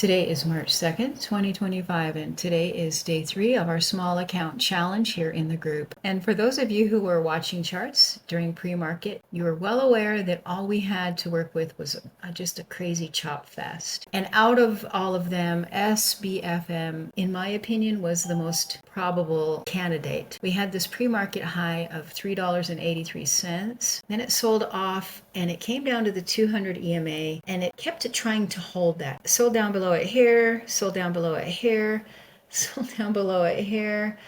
Today is March 2nd, 2025, and today is day 3 of our small account challenge here in the group. And for those of you who were watching charts during pre-market, you are well aware that all we had to work with was just a crazy chop fest. And out of all of them, SBFM, in my opinion, was the most probable candidate. We had this pre-market high of $3.83. Then it sold off and it came down to the 200 EMA and it kept trying to hold that. Sold down below it here, sold down below it here, sold down below it here.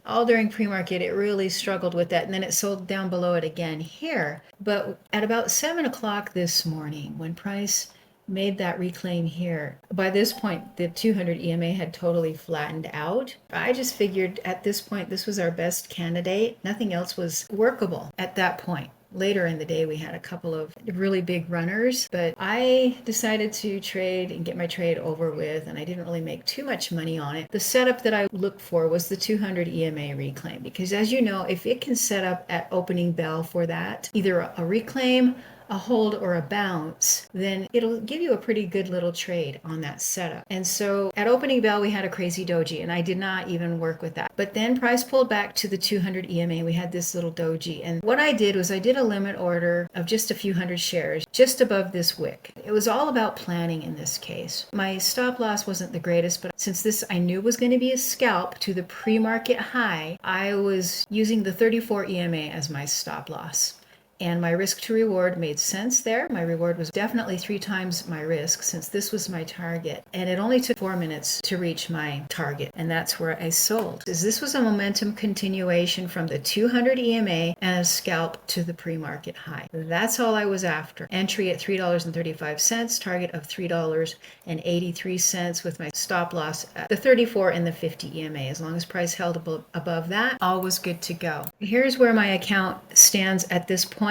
All during pre-market, it really struggled with that. And then it sold down below it again here. But at about 7 o'clock this morning, when price made that reclaim here, by this point, the 200 EMA had totally flattened out. I just figured at this point, this was our best candidate. Nothing else was workable at that point. Later in the day, we had a couple of really big runners, but I decided to trade and get my trade over with, and I didn't really make too much money on it. The setup that I looked for was the 200 EMA reclaim, because as you know, if it can set up at opening bell for that, either a reclaim, a hold, or a bounce, then it'll give you a pretty good little trade on that setup. And so at opening bell, we had a crazy doji, and I did not even work with that. But then price pulled back to the 200 EMA. We had this little doji. And what I did was I did a limit order of just a few hundred shares just above this wick. It was all about planning in this case. My stop loss wasn't the greatest, but since this I knew was going to be a scalp to the pre-market high, I was using the 34 EMA as my stop loss. And my risk to reward made sense there. My reward was definitely 3 times my risk since this was my target. And it only took 4 minutes to reach my target. And that's where I sold. This was a momentum continuation from the 200 EMA and a scalp to the pre-market high. That's all I was after. Entry at $3.35, target of $3.83 with my stop loss at the 34 and the 50 EMA. As long as price held above that, all was good to go. Here's where my account stands at this point.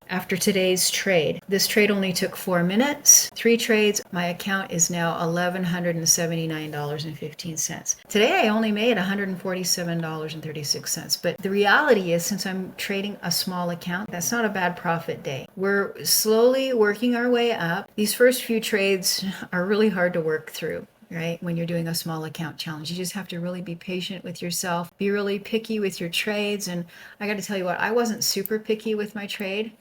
After today's trade. This trade only took 4 minutes, 3 trades. My account is now $1,179.15. Today I only made $147.36. But the reality is, since I'm trading a small account, that's not a bad profit day. We're slowly working our way up. These first few trades are really hard to work through. Right? When you're doing a small account challenge, you just have to really be patient with yourself, be really picky with your trades. And I got to tell you what, I wasn't super picky with my trade.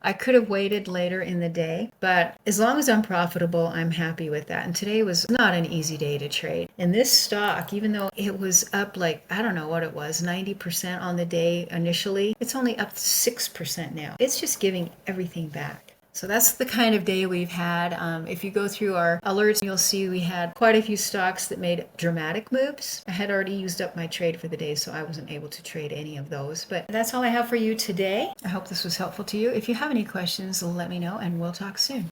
I could have waited later in the day, but as long as I'm profitable, I'm happy with that. And today was not an easy day to trade. And this stock, even though it was up like, I don't know what it was, 90% on the day initially, it's only up 6% now. It's just giving everything back. So that's the kind of day we've had. If you go through our alerts, you'll see we had quite a few stocks that made dramatic moves. I had already used up my trade for the day, so I wasn't able to trade any of those. But that's all I have for you today. I hope this was helpful to you. If you have any questions, let me know and we'll talk soon.